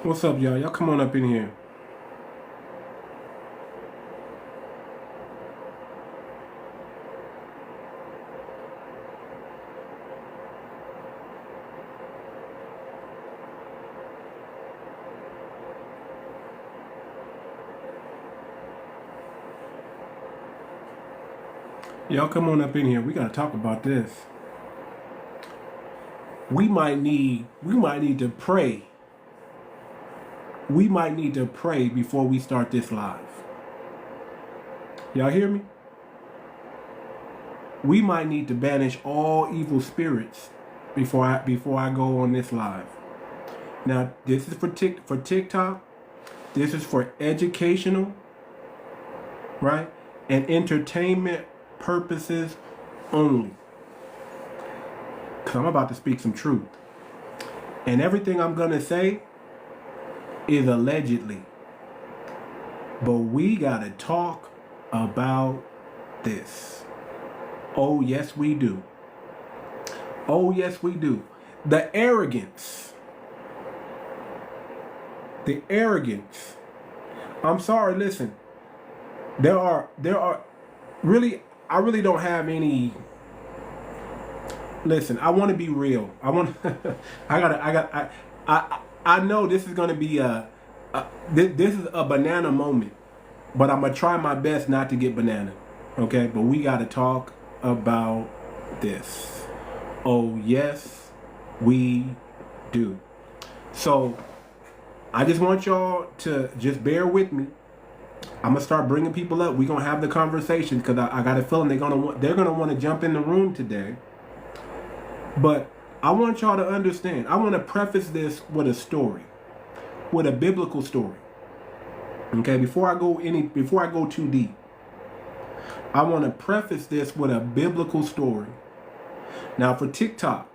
What's up, y'all? Y'all come on up in here. Y'all come on up in here. We gotta talk about this. We might need to pray. We might need to pray before we start this live. Y'all hear me? We might need to banish all evil spirits before I go on this live. Now, this is for TikTok. This is for educational, right? And entertainment purposes only. Because I'm about to speak some truth. And everything I'm going to say is allegedly. But we got to talk about this. Oh, yes, we do. Oh, yes, we do. The arrogance. The arrogance. I'm sorry, listen. There are really, I really don't have any. Listen, I want to be real. I know this is going to be this is a banana moment, but I'm going to try my best not to get banana. Okay? But we got to talk about this. Oh, yes, we do. So, I just want y'all to just bear with me. I'm gonna start bringing people up. We're gonna have the conversation because I got a feeling they're gonna want to jump in the room today. But I want y'all to understand. I want to preface this with a story, with a biblical story. Okay, before I go too deep, I want to preface this with a biblical story. Now, for TikTok,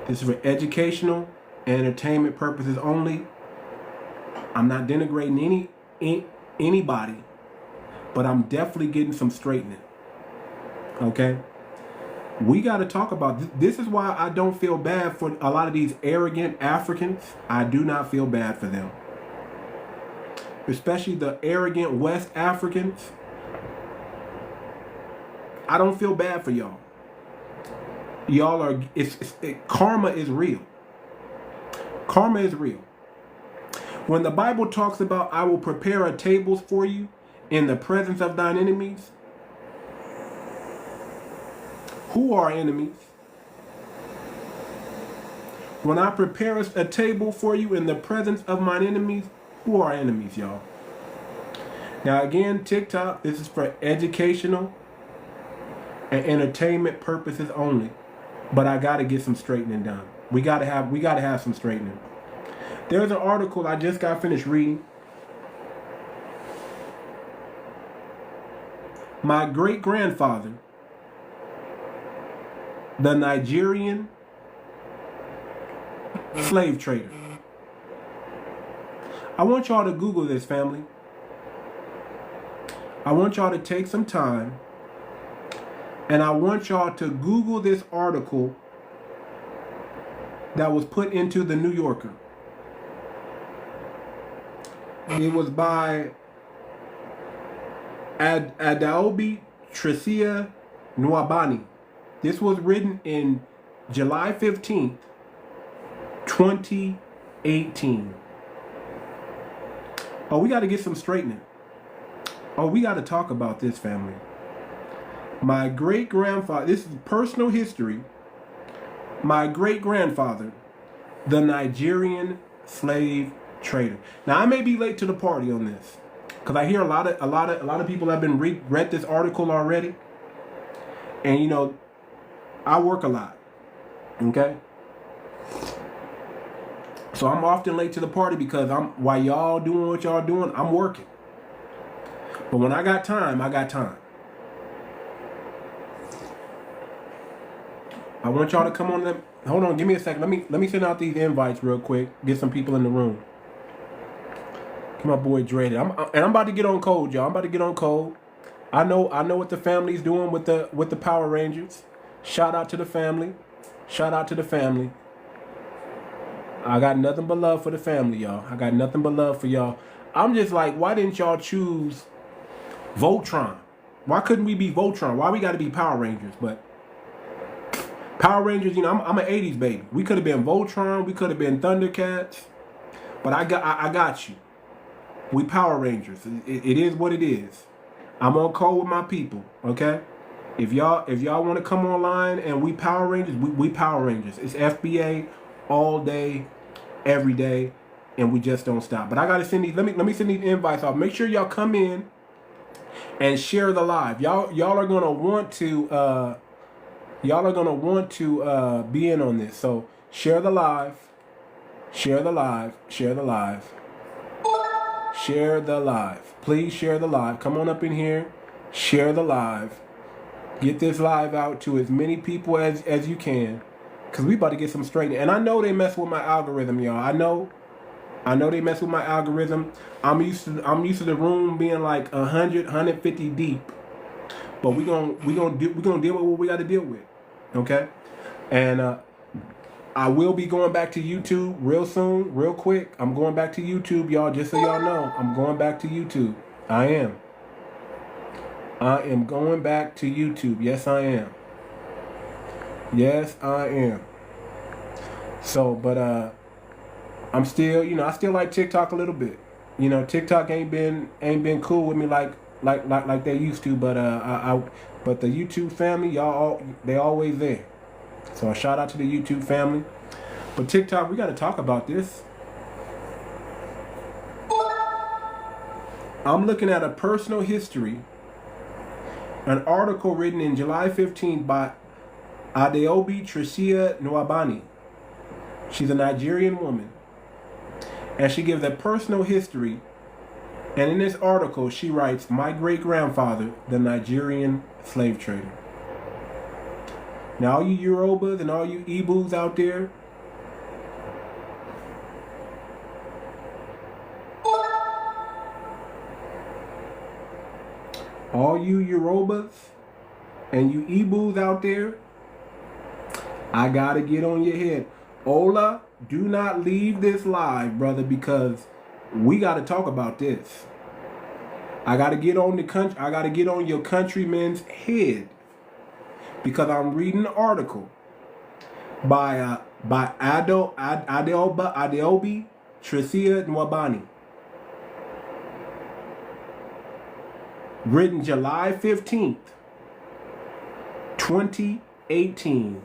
this is for educational and entertainment purposes only. I'm not denigrating anybody, but I'm definitely getting some straightening. Okay? We got to talk about this. This is why I don't feel bad for a lot of these arrogant Africans. I do not feel bad for them. Especially the arrogant West Africans. I don't feel bad for y'all. Y'all are, karma is real. Karma is real. When the Bible talks about, I will prepare a table for you in the presence of thine enemies. Who are enemies? When I prepare a table for you in the presence of mine enemies, who are enemies, y'all? Now again, TikTok, this is for educational and entertainment purposes only. But I gotta get some straightening done. We gotta have some straightening. There's an article I just got finished reading. My great-grandfather, the Nigerian slave trader. I want y'all to Google this, family. I want y'all to take some time and I want y'all to Google this article that was put into the New Yorker. It was by 𝗣𝗶𝗴𝗵𝘁𝘀𝗁. This was written in July 15th, 2018. Oh, we got to get some straightening. Oh, we got to talk about this, family. My great-grandfather, this is personal history. My great-grandfather, the Nigerian slave trader. Now, I may be late to the party on this because I hear a lot of people have been read this article already. And you know, I work a lot. Okay? So I'm often late to the party because while y'all doing what y'all doing, I'm working. But when I got time, I got time. I want y'all to come on them. Hold on, give me a second. Let me send out these invites real quick. Get some people in the room. Get my boy Dreaded. I'm about to get on code, y'all. I'm about to get on code. I know what the family's doing with the Power Rangers. Shout out to the family. Shout out to the family. I got nothing but love for the family, y'all. I got nothing but love for y'all. I'm just like, why didn't y'all choose Voltron? Why couldn't we be Voltron? Why we got to be Power Rangers? But Power Rangers, you know, I'm an 80s baby. We could have been Voltron. We could have been Thundercats. But I got you. We Power Rangers. It is what it is. I'm on call with my people, okay? If y'all want to come online and we Power Rangers, we Power Rangers. It's FBA all day, every day, and we just don't stop. But I gotta send these. Let me send these invites off. Make sure y'all come in and share the live. Y'all are gonna want to be in on this. So share the live, share the live, share the live, share the live. Please share the live. Come on up in here, share the live. Get this live out to as many people as you can, cause we about to get some straightening. And I know they mess with my algorithm, y'all. I know they mess with my algorithm. I'm used to the room being like 100, 150 deep. But we gonna deal with what we got to deal with, okay? And I will be going back to YouTube real soon, real quick. I'm going back to YouTube, y'all. Just so y'all know, I'm going back to YouTube. I am going back to YouTube. Yes, I am. Yes, I am. So, but I'm still, you know, I still like TikTok a little bit. You know, TikTok ain't been cool with me like they used to. But but the YouTube family, y'all, they always there. So a shout out to the YouTube family. But TikTok, we got to talk about this. I'm looking at a personal history, an article written in July 15th by 𝗖𝗶𝗴𝗵𝘁𝘀𝗁𝗂 𝗵𝘁𝗂. She's a Nigerian woman. And she gives a personal history. And in this article, she writes, "My great-grandfather, the Nigerian slave trader." Now, all you Yorubas and all you Igbos out there, all you Yorubas and you Igbos out there, I gotta get on your head. Ola, do not leave this live, brother, because we gotta talk about this. I gotta get on your countryman's head, because I'm reading an article by 𝗖𝗶𝗴𝗵𝘁𝘁𝗂𝗵𝘁𝘀, written July 15th, 2018.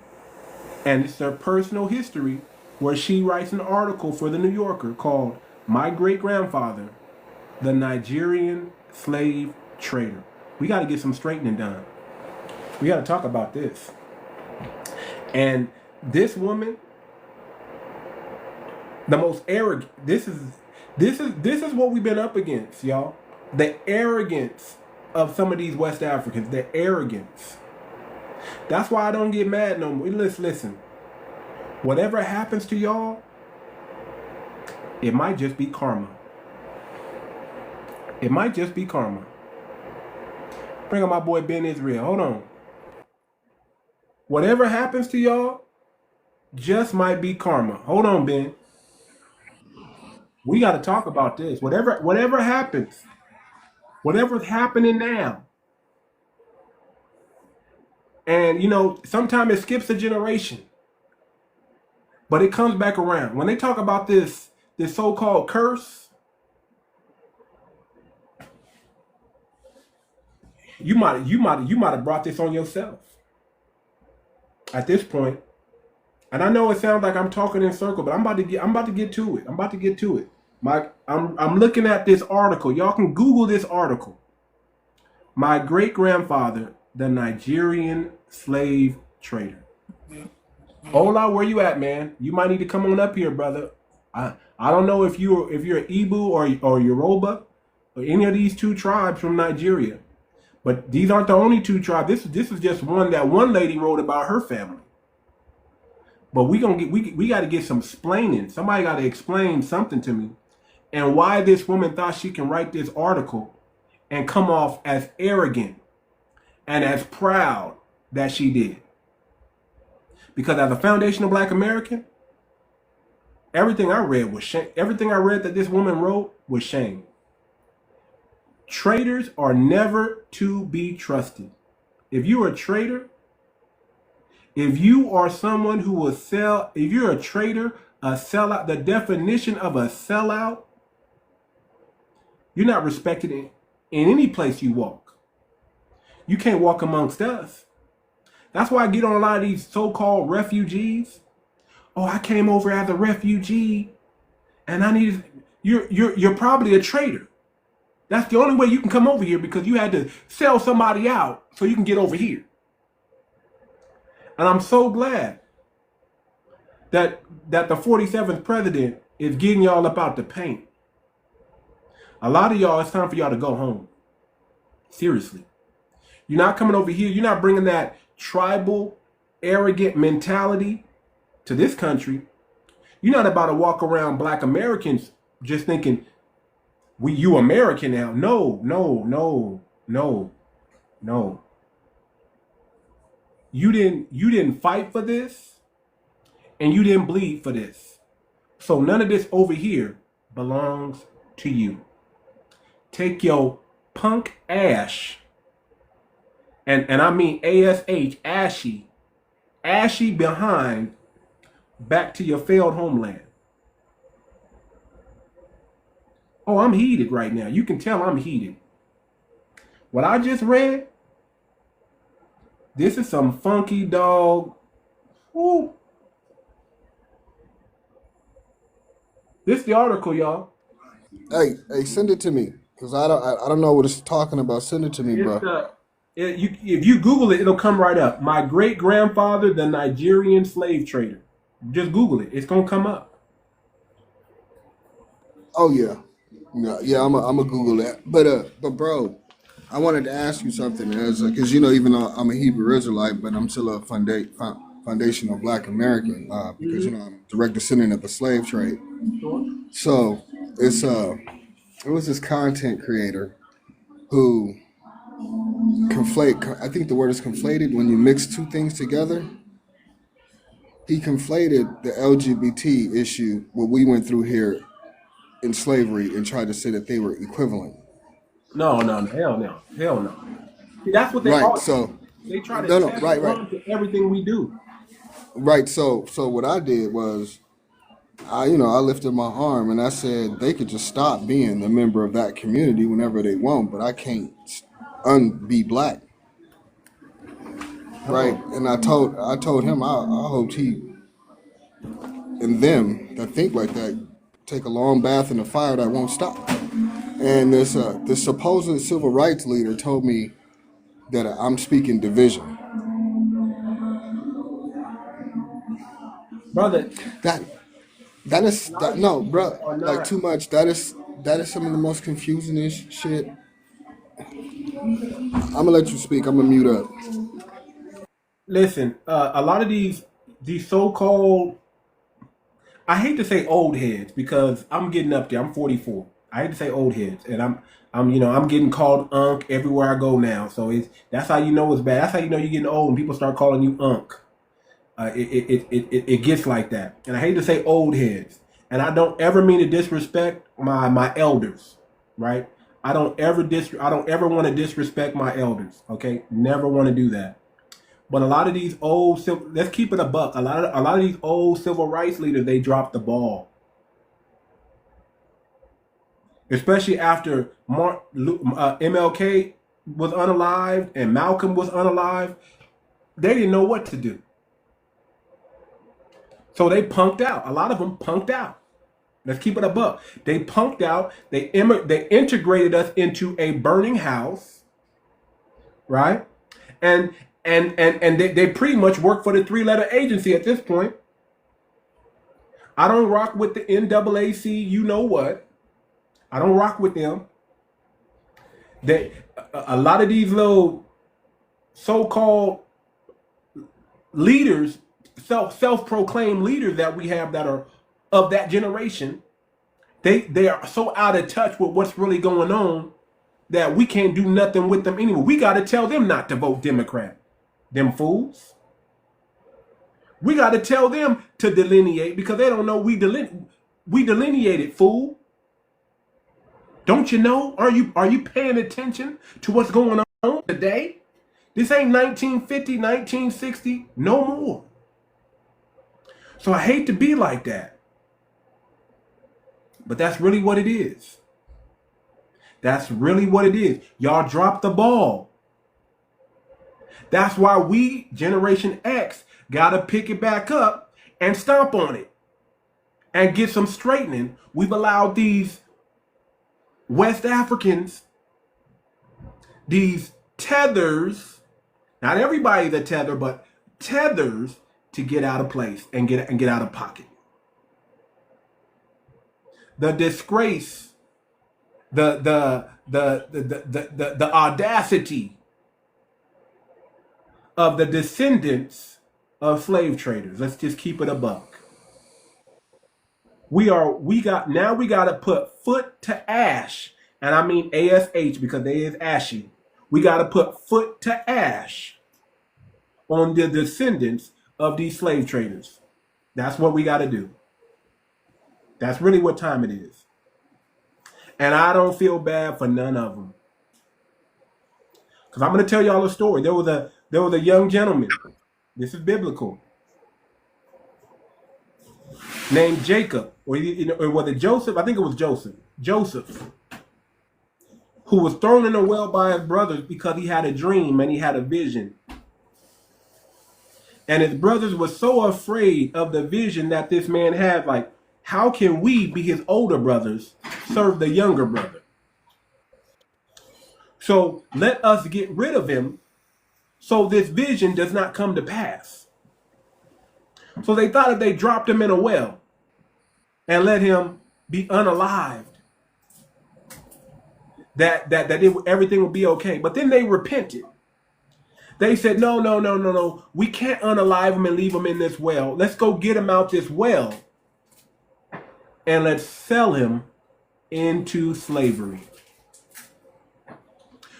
And it's her personal history, where she writes an article for the New Yorker called "My Great-Grandfather, the Nigerian Slave Trader." We got to get some straightening done. We got to talk about this. And this woman, the most arrogant, this is what we've been up against, y'all. The arrogance of some of these West Africans, the arrogance. That's why I don't get mad no more. Listen. Whatever happens to y'all, it might just be karma. It might just be karma. Bring on my boy Ben Israel. Hold on. Whatever happens to y'all, just might be karma. Hold on, Ben. We got to talk about this. Whatever happens, whatever's happening now. And, you know, sometimes it skips a generation, but it comes back around. When they talk about this so-called curse, you might have brought this on yourself at this point. And I know it sounds like I'm talking in circle, but I'm about to get to it. I'm about to get to it. I'm looking at this article. Y'all can Google this article. My great-grandfather, the Nigerian slave trader. Ola, where you at, man? You might need to come on up here, brother. I don't know if you're Igbo or Yoruba or any of these two tribes from Nigeria, but these aren't the only two tribes. This is just one that one lady wrote about her family. But we got to get some explaining. Somebody got to explain something to me, and why this woman thought she can write this article and come off as arrogant and as proud that she did. Because as a foundational Black American, Everything I read was shame. Everything I read that this woman wrote was shame. Traitors are never to be trusted. If you're a traitor, if you are someone who will sell, if you're a traitor, a sellout, the definition of a sellout, you're not respected in any place you walk. You can't walk amongst us. That's why I get on a lot of these so-called refugees. Oh, I came over as a refugee, and I need. You're probably a traitor. That's the only way you can come over here, because you had to sell somebody out so you can get over here. And I'm so glad that the 47th president is getting y'all up out the paint. A lot of y'all, it's time for y'all to go home. Seriously. You're not coming over here. You're not bringing that tribal, arrogant mentality to this country. You're not about to walk around black Americans just thinking, you American now. No, no, no, no, no. You didn't fight for this, and you didn't bleed for this. So none of this over here belongs to you. Take your punk ash, and I mean ASH, ashy behind, back to your failed homeland. Oh, I'm heated right now. You can tell I'm heated. What I just read, this is some funky dog. Woo. This is the article, y'all. Hey, send it to me, because I don't know what it's talking about. Send it to me, bro. If you Google it, it'll come right up. My great-grandfather, the Nigerian slave trader. Just Google it. It's gonna come up. Oh yeah. I'm a Google that. But bro, I wanted to ask you something, because even though I'm a Hebrew Israelite, but I'm still a foundational Black American, because I'm direct descendant of the slave trade. So it was this content creator who I think the word is conflated when you mix two things together. He conflated the LGBT issue, what we went through here in slavery, and tried to say that they were equivalent. No, hell no. See, that's what they right. are. So they try to right. to everything we do. Right. So what I did was, I lifted my arm and I said they could just stop being a member of that community whenever they want, but I can't be Black. Right. And I told him I hoped he and them that think like that take a long bath in the fire that won't stop. And this supposed civil rights leader told me that I'm speaking division. Brother, no, bro, like too much. That is some of the most confusing shit. I'm gonna let you speak. I'm gonna mute up. Listen, a lot of these so-called, I hate to say old heads, because I'm getting up there. I'm 44. I hate to say old heads, and I'm getting called Unc everywhere I go now. So that's how you know it's bad. That's how you know you're getting old, and people start calling you Unc. It gets like that, and I hate to say old heads, and I don't ever mean to disrespect my elders, right? I don't ever want to disrespect my elders. Okay, never want to do that. But a lot of these let's keep it a buck. A lot of these old civil rights leaders, they dropped the ball. Especially after MLK was unalived and Malcolm was unalived, they didn't know what to do. So they punked out. A lot of them punked out. Let's keep it a buck. They punked out. They integrated us into a burning house, right? And they pretty much work for the three-letter agency at this point. I don't rock with the NAAC, you know what? I don't rock with them. A lot of these little so-called leaders, self-proclaimed leaders that we have that are of that generation, they are so out of touch with what's really going on that we can't do nothing with them anymore. We got to tell them not to vote Democrat. Them fools. We got to tell them to delineate because they don't know we delineated, fool. Don't you know? Are you paying attention to what's going on today? This ain't 1950, 1960, no more. So I hate to be like that. But that's really what it is. That's really what it is. Y'all dropped the ball. That's why we, Generation X, got to pick it back up and stomp on it and get some straightening. We've allowed these West Africans, these tethers, not everybody's a tether, but tethers, to get out of place and get out of pocket. The disgrace, the audacity of the descendants of slave traders. Let's just keep it a buck. We got to put foot to ash, and I mean ASH because they is ashy. We got to put foot to ash on the descendants of these slave traders. That's what we got to do. That's really what time it is. And I don't feel bad for none of them. Because I'm going to tell y'all a story. There was a young gentleman. This is biblical. Named Jacob. Or was it Joseph? I think it was Joseph. Joseph. Who was thrown in a well by his brothers because he had a dream and he had a vision. And his brothers were so afraid of the vision that this man had, like, how can we be his older brothers serve the younger brother? So let us get rid of him so this vision does not come to pass. So they thought if they dropped him in a well and let him be unalived, that everything would be okay. But then they repented. They said, no. We can't unalive him and leave him in this well. Let's go get him out this well and let's sell him into slavery.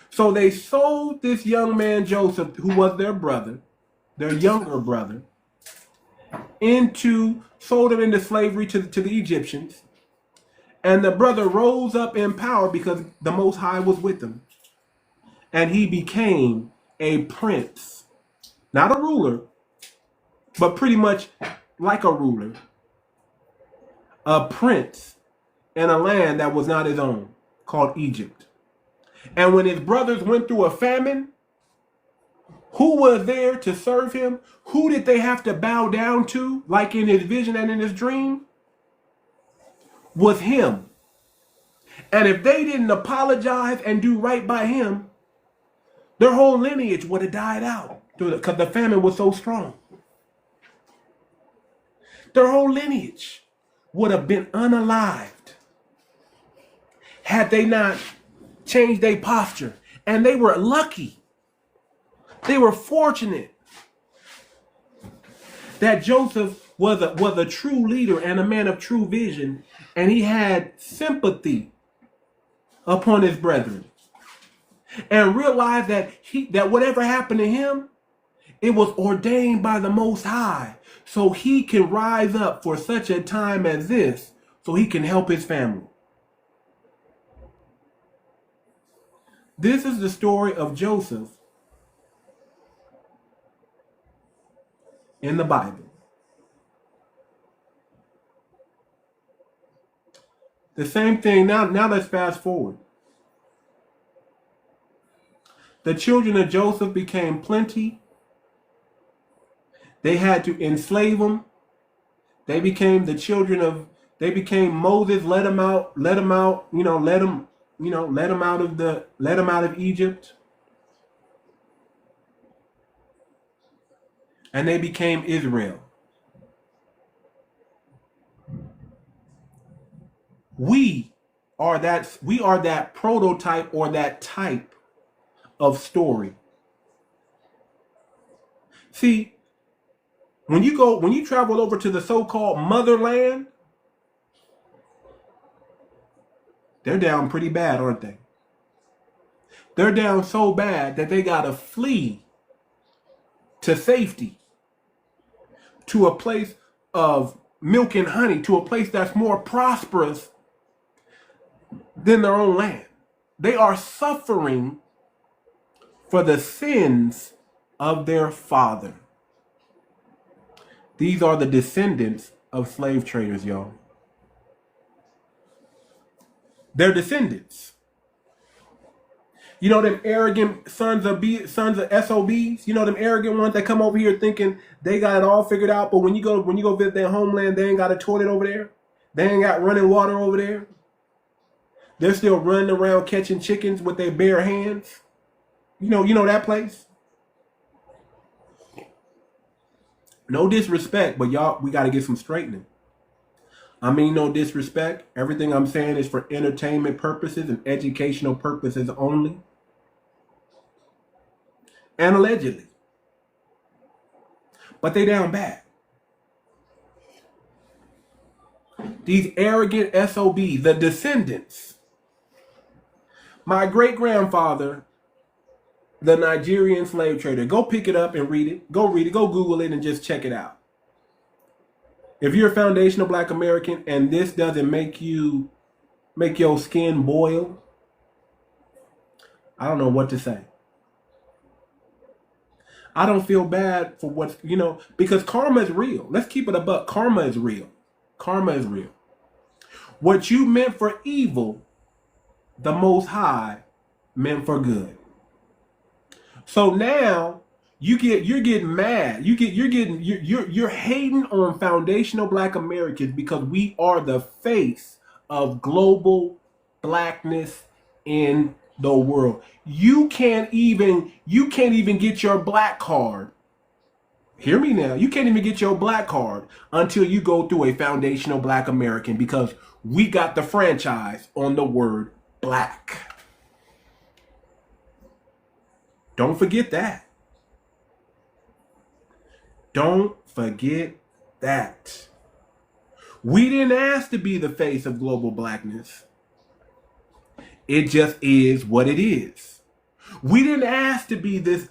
So they sold this young man, Joseph, who was their brother, their younger brother, sold him into slavery to the Egyptians. And the brother rose up in power because the Most High was with him. And he became a prince, not a ruler, but pretty much like a ruler, a prince in a land that was not his own, called Egypt. And when his brothers went through a famine, who was there to serve him? Who did they have to bow down to, like in his vision and in his dream? Was him. And if they didn't apologize and do right by him, their whole lineage would have died out because the famine was so strong. Their whole lineage would have been unalived had they not changed their posture. And they were lucky. They were fortunate that Joseph was a true leader and a man of true vision, and he had sympathy upon his brethren. And realize that whatever happened to him, it was ordained by the Most High, so he can rise up for such a time as this, so he can help his family. This is the story of Joseph in the Bible. The same thing now let's fast forward. The children of Joseph became plenty. They had to enslave them. They became Moses, let them out, let them out of Egypt. And they became Israel. We are that prototype or that type of story. See, when you travel over to the so-called motherland, they're down pretty bad, aren't they? They're down so bad that they gotta flee to safety to a place of milk and honey, to a place that's more prosperous than their own land. They are suffering for the sins of their father. These are the descendants of slave traders, y'all. They're descendants. You know them arrogant sons of SOBs? You know them arrogant ones that come over here thinking they got it all figured out, but when you go visit their homeland, they ain't got a toilet over there. They ain't got running water over there. They're still running around catching chickens with their bare hands. You know that place? No disrespect, but y'all, we got to get some straightening. I mean, no disrespect. Everything I'm saying is for entertainment purposes and educational purposes only. And allegedly. But they down bad. These arrogant SOBs, the descendants. My great-grandfather, the Nigerian slave trader. Go pick it up and read it. Go read it. Go Google it and just check it out. If you're a foundational Black American and this doesn't make your skin boil, I don't know what to say. I don't feel bad for what's, because karma is real. Let's keep it a buck. Karma is real. Karma is real. What you meant for evil, the Most High meant for good. So now you're getting mad. You're hating on foundational Black Americans because we are the face of global Blackness in the world. You can't even get your Black card. Hear me now. You can't even get your Black card until you go through a foundational Black American, because we got the franchise on the word Black. Don't forget that. Don't forget that. We didn't ask to be the face of global Blackness. It just is what it is. We didn't ask to be this,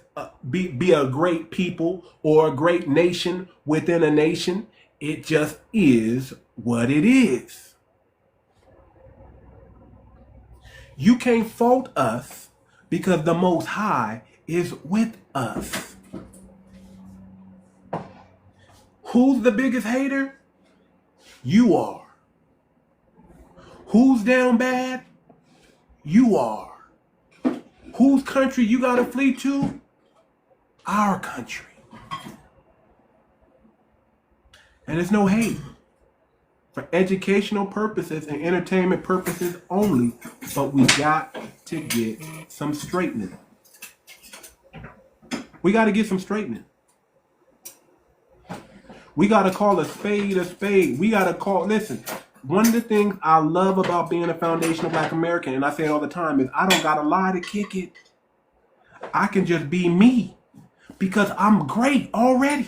be a great people or a great nation within a nation. It just is what it is. You can't fault us because the Most High is with us. Who's the biggest hater? You are. Who's down bad? You are. Whose country you gotta flee to? Our country. And it's no hate. For educational purposes and entertainment purposes only, but we got to get some straightening. We got to get some straightening. We got to call a spade a spade. We got to call, listen, one of the things I love about being a foundational Black American, and I say it all the time, is I don't got to lie to kick it. I can just be me because I'm great already.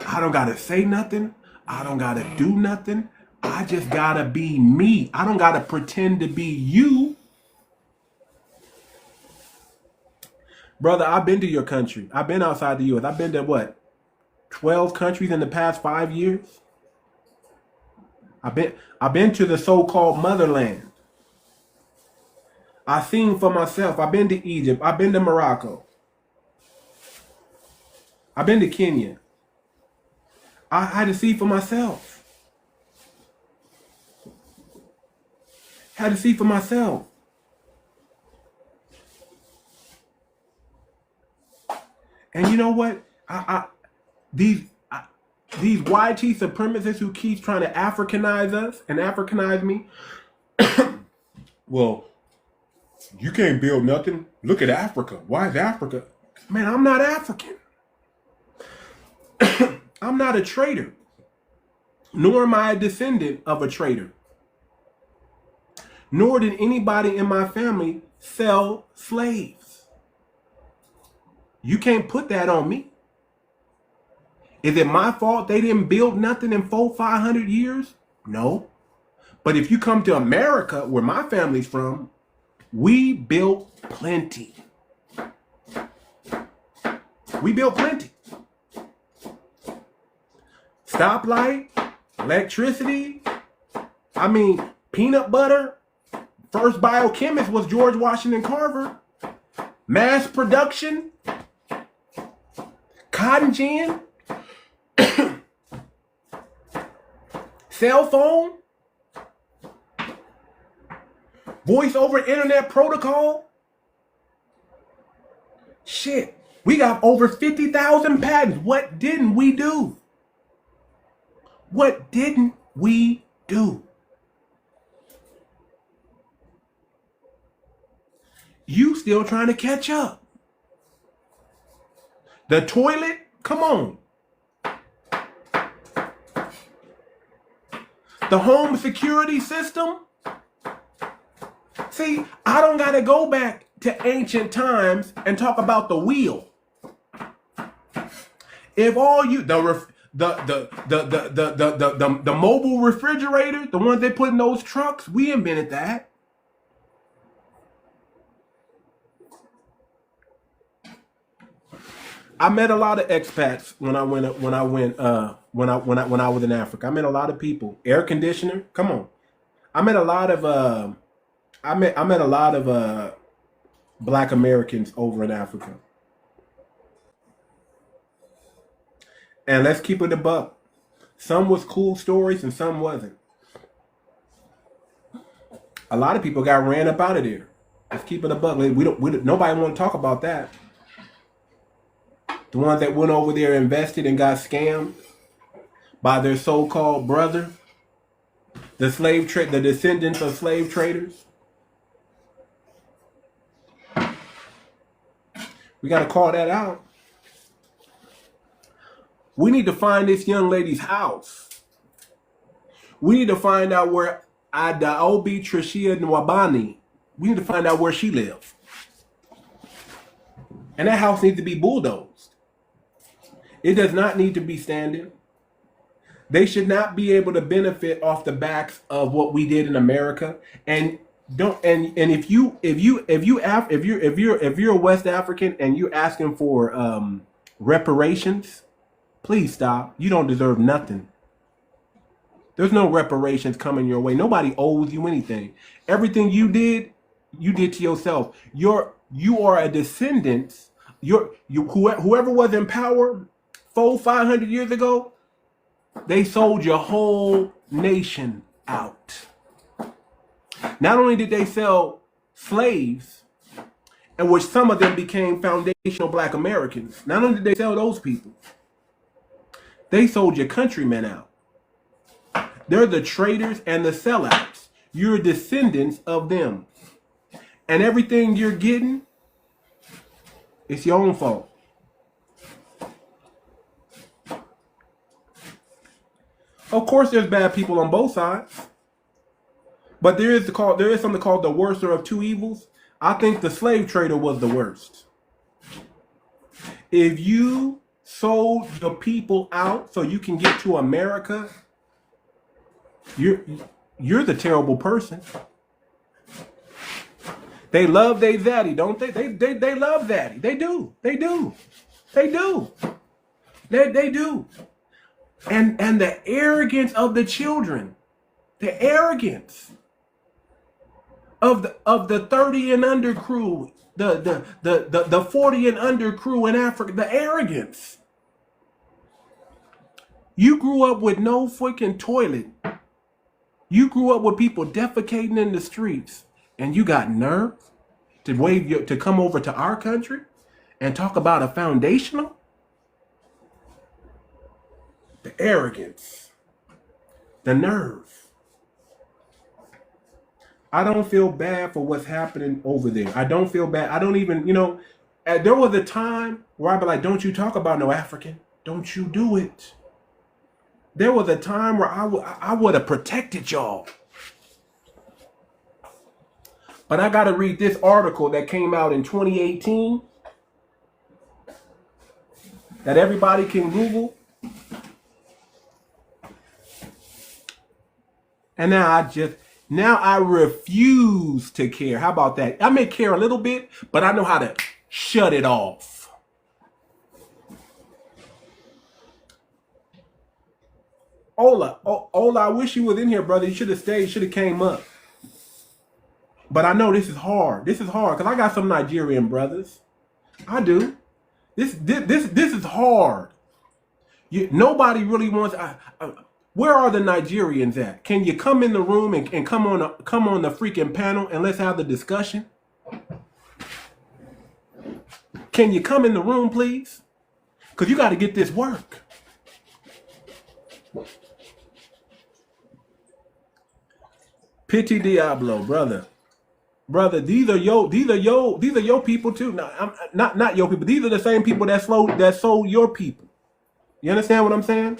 I don't got to say nothing. I don't got to do nothing. I just got to be me. I don't got to pretend to be you. Brother, I've been to your country. I've been outside the U.S. I've been to what? 12 countries in the past 5 years. I've been to the so-called motherland. I've seen for myself. I've been to Egypt. I've been to Morocco. I've been to Kenya. I had to see for myself. Had to see for myself. And you know what? These YT supremacists who keep trying to Africanize us and Africanize me. Well, you can't build nothing. Look at Africa. Why is Africa? Man, I'm not African. I'm not a traitor. Nor am I a descendant of a traitor. Nor did anybody in my family sell slaves. You can't put that on me. Is it my fault they didn't build nothing in 400-500 years? No. But if you come to America, where my family's from, we built plenty. We built plenty. stoplight, electricity. I mean, peanut butter. First biochemist was George Washington Carver. Mass production. Cotton gin. Cell phone. Voice over internet protocol. Shit. We got over 50,000 patents. What didn't we do? What didn't we do? You still trying to catch up. The toilet? Come on. The home security system? See, I don't got to go back to ancient times and talk about the wheel. If all you the mobile refrigerator, the ones they put in those trucks, we invented that. I met a lot of expats when I was in Africa. I met a lot of people. Air conditioner, come on. I met a lot of Black Americans over in Africa. And let's keep it a buck. Some was cool stories and some wasn't. A lot of people got ran up out of there. Let's keep it a buck. Nobody want to talk about that. The ones that went over there, invested, and got scammed by their so-called brother, the descendants of slave traders. We got to call that out. We need to find this young lady's house. We need to find out where 𝗖𝗶𝗴𝗵𝘁𝘀𝗀𝗶cie h𝘁𝗲. We need to find out where she lives. And that house needs to be bulldozed. It does not need to be standing. They should not be able to benefit off the backs of what we did in America. And if you're a West African and you're asking for reparations, please stop. You don't deserve nothing. There's no reparations coming your way. Nobody owes you anything. Everything you did to yourself. You are a descendant. Whoever was in power 400-500 years ago, they sold your whole nation out. Not only did they sell slaves, in which some of them became foundational Black Americans. Not only did they sell those people, they sold your countrymen out. They're the traitors and the sellouts. You're descendants of them. And everything you're getting, it's your own fault. Of course, there's bad people on both sides. But there is something called the worser of two evils. I think the slave trader was the worst. If you sold the people out so you can get to America, you're the terrible person. They love their daddy, don't they? They love daddy. They do. They do. They do. They do. And the arrogance of the children, the arrogance of the 30 and under crew, the 40 and under crew in Africa, the arrogance. You grew up with no freaking toilet. You grew up with people defecating in the streets, and you got nerve to come over to our country and talk about a foundational? The arrogance, the nerve. I don't feel bad for what's happening over there. I don't feel bad. I don't even, there was a time where I'd be like, don't you talk about no African. Don't you do it. There was a time where I would have protected y'all. But I got to read this article that came out in 2018 that everybody can Google. And now I refuse to care. How about that? I may care a little bit, but I know how to shut it off. Ola, I wish you was in here, brother. You should have stayed. Should have came up. But I know this is hard. This is hard because I got some Nigerian brothers. I do. This is hard. Nobody really wants. Where are the Nigerians at? Can you come in the room and come on the freaking panel and let's have the discussion? Can you come in the room, please? Because you got to get this work. Pity Diablo, brother. These are your people too. No, I'm not your people. These are the same people that sold your people. You understand what I'm saying?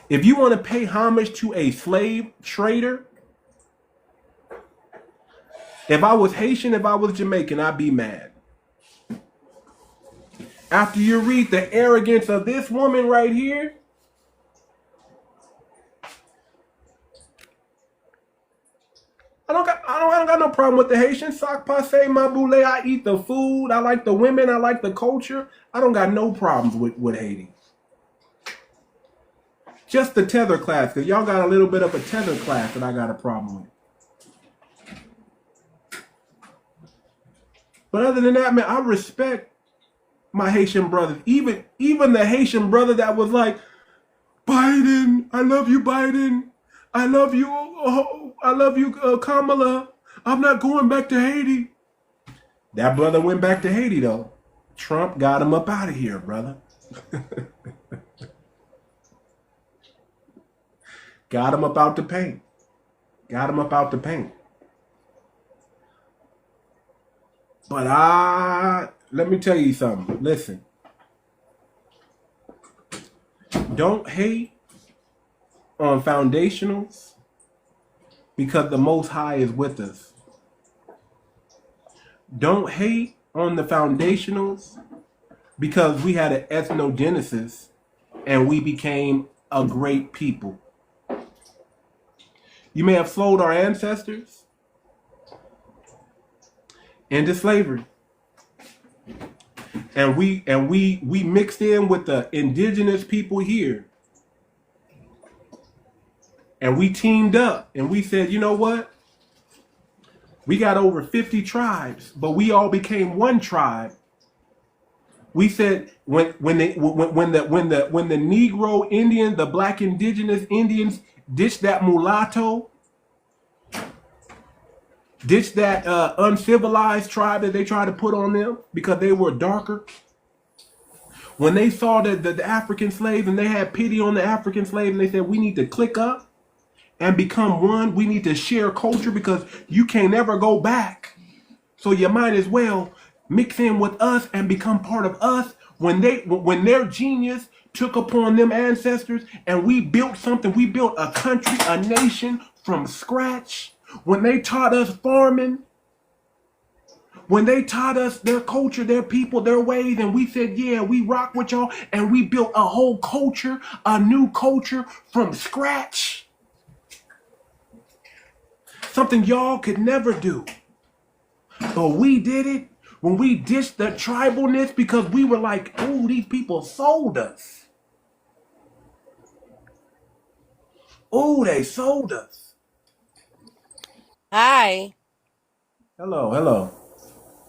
If you want to pay homage to a slave trader, if I was Haitian, if I was Jamaican, I'd be mad. After you read the arrogance of this woman right here, I don't got no problem with the Haitian. 𝗥𝗶𝗴𝗵𝘁𝘀𝘀𝗶cie my I eat the food. I like the women. I like the culture. I don't got no problems with Haiti. Just the tether class, because y'all got a little bit of a tether class that I got a problem with. But other than that, man, I respect my Haitian brothers. Even the Haitian brother that was like, Biden, I love you, Biden. I love you, Kamala. I'm not going back to Haiti. That brother went back to Haiti, though. Trump got him up out of here, brother. Got him up out the paint. Got him up out the paint. But let me tell you something. Listen. Don't hate on foundationals because the Most High is with us. Don't hate on the foundationals because we had an ethnogenesis and we became a great people. You may have sold our ancestors into slavery. And we mixed in with the indigenous people here. And we teamed up and we said, you know what? We got over 50 tribes, but we all became one tribe. We said when the Negro Indian, the black indigenous Indians ditched that mulatto, ditched that uncivilized tribe that they tried to put on them because they were darker. When they saw the African slaves and they had pity on the African slaves and they said, we need to click up and become one. We need to share culture because you can't ever go back. So you might as well mix in with us and become part of us. When their genius took upon them ancestors and we built something, we built a country, a nation from scratch. When they taught us farming, when they taught us their culture, their people, their ways, and we said, yeah, we rock with y'all, and we built a whole culture, a new culture from scratch. Something y'all could never do. But we did it when we ditched the tribalness because we were like, oh, these people sold us. Oh, they sold us. Hi. Hello.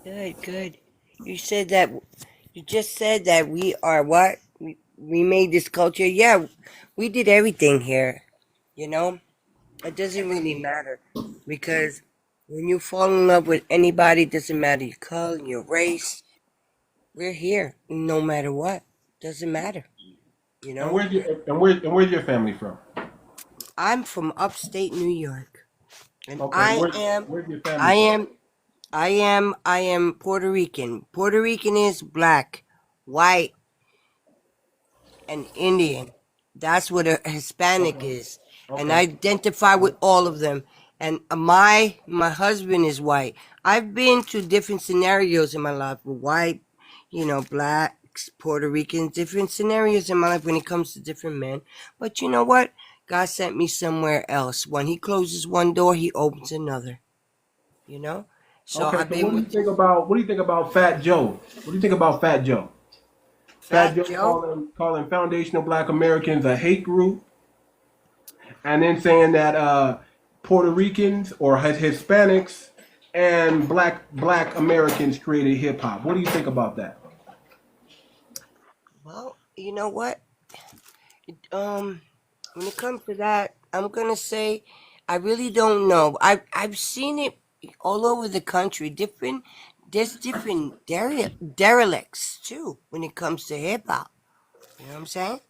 Good. You just said that we are what? We made this culture. Yeah, we did everything here. You know? It doesn't really matter. Because when you fall in love with anybody, it doesn't matter your color, your race. We're here. No matter what. Doesn't matter. You know? Where's your family from? I'm from upstate New York. And Okay, where's your family from? I am Puerto Rican. Puerto Rican is black, white, and Indian. That's what a Hispanic is. And I identify with all of them. And my husband is white. I've been to different scenarios in my life with white, blacks, Puerto Ricans, different scenarios in my life when it comes to different men. But you know what? God sent me somewhere else. When he closes one door, he opens another. So Okay, I've so been what do you think about Fat Joe? What do you think about Fat Joe? Fat Joe calling foundational Black Americans a hate group. and then saying that Puerto Ricans or Hispanics and black Americans created hip hop. What do you think about that? Well, you know what? When it comes to that, I'm gonna say I really don't know. I've seen it all over the country. There's different derelicts too when it comes to hip hop. You know what I'm saying?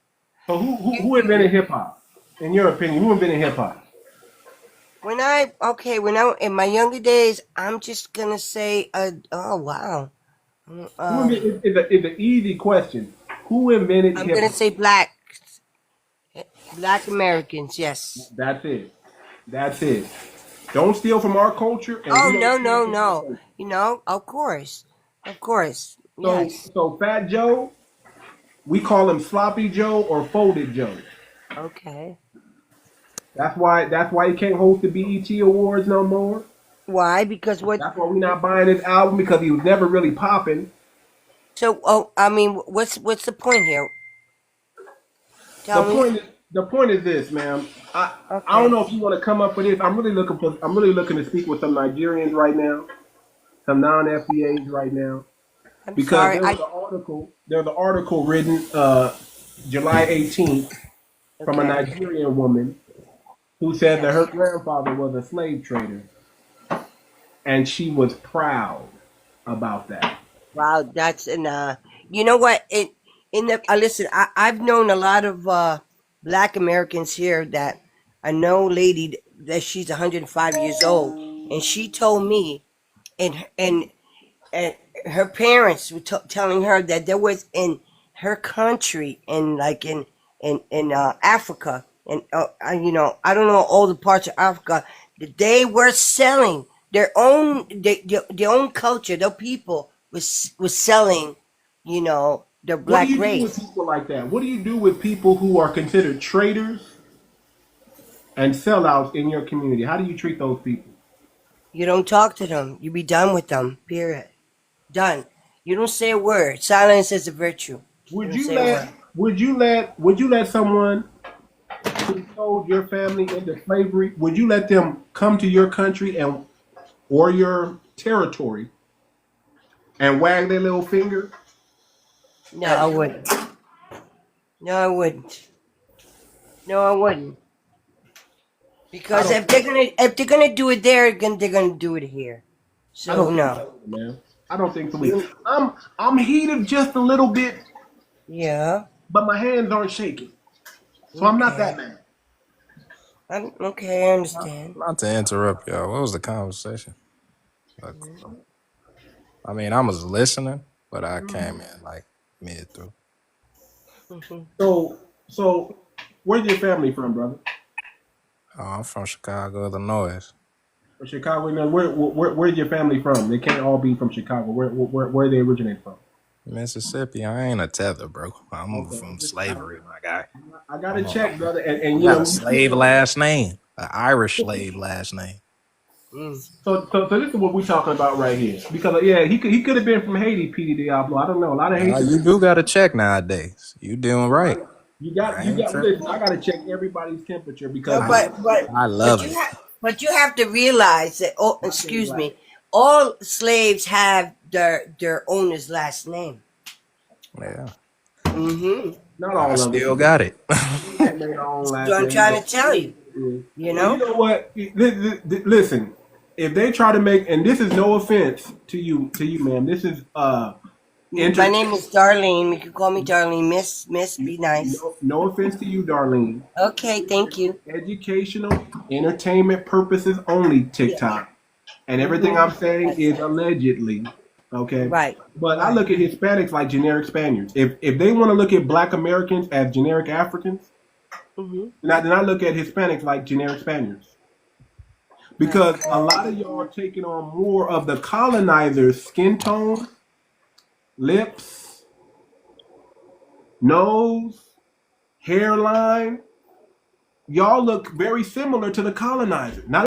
So who invented hip hop? In your opinion, who invented hip hop? When I in my younger days, I'm just gonna say, oh wow, Who invented, is an easy question. Who invented I'm hip gonna hop? say black Americans. Yes. That's it. That's it. Don't steal from our culture, and Oh we don't no steal no from your no. culture. Of course. So, Yes. so Fat Joe, we call him Sloppy Joe or Folded Joe. Okay. That's why he can't host the BET Awards no more. Why? Because what? That's why we not buying his album because he was never really popping. So, I mean, what's the point here? The Tell me. point is the point is this, ma'am. I don't Okay. know if you want to come up with this. I'm really looking to speak with some Nigerians right now, some non-FBAs right now, I'm because sorry. there's an article written July 18th from a Okay. Nigerian woman who said that her Yes. grandfather was a slave trader, and she was proud about that. Wow, that's you know what? In the listen, I've known a lot of black Americans here that I know a lady that she's 105 years old, and she told me, and her parents were telling her that there was in her country and like in Africa and I don't know all the parts of Africa that they were selling their own culture. Their people was selling, their What do black you do with race. people like that? What do you do with people who are considered traitors and sellouts in your community? How do you treat those people? You don't talk to them. You be done with them. Period. Done. You don't say a word. Silence is a virtue. You Would don't you say a let word. would you let someone who sold your family into slavery, would you let them come to your country and or your territory and wag their little finger No, I at you? wouldn't. No, I wouldn't. No, I wouldn't. I Because don't if they're gonna do it there, they're gonna do it here. I So don't think no. so, man. I don't think so. You, I'm heated just a little bit, yeah. but my hands aren't shaking. So I'm not that Okay. mad. I'm okay. I understand. Not to interrupt y'all. What was the conversation? Like, Mhm. I mean, I was listening, but I Mhm. came in like mid through. Mhm. So where's your family from, brother? Oh, I'm from Chicago, Illinois, From Chicago. No, where's your family from? They can't all be from Chicago. Where they originate from? Mississippi. I ain't a tether, bro. I'm Okay. from slavery, my guy. I gotta I'm a, check, brother. And I got a slave last name, an Irish slave last name. Mm. so this is what we're talking about right here. Because yeah, he could have been from Haiti, P.D. Diablo. I don't know. A lot of Nah, Haitians. you do got to check nowadays. You doing right. You got I you ain't got tripping. listen, I gotta check everybody's temperature No, because I, I but love you it. have to realize that. Oh, my thing excuse black. me. All slaves have their owner's last name. Yeah, Mm-hmm. Not I all of still them. got it. We all made our own So last I'm name, trying but to tell you. yeah. You But you know. know what? Listen, if they try to make, and this is no offense to you, ma'am. This is My enter. name is Darlene. You can call me Darlene. Miss, be nice. No offense to you, Darlene. Okay, thank you. Educational, entertainment purposes only. Yeah. TikTok, and everything Mm-hmm. I'm saying Yes. is allegedly. Okay, Right. but I Right. look at Hispanics like generic Spaniards. If they want to look at Black Americans as generic Africans, Mm-hmm. then I look at Hispanics like generic Spaniards. Because a Okay. lot of y'all are taking on more of the colonizers' skin tone, lips, nose, hairline. Y'all look very similar to the colonizers. Not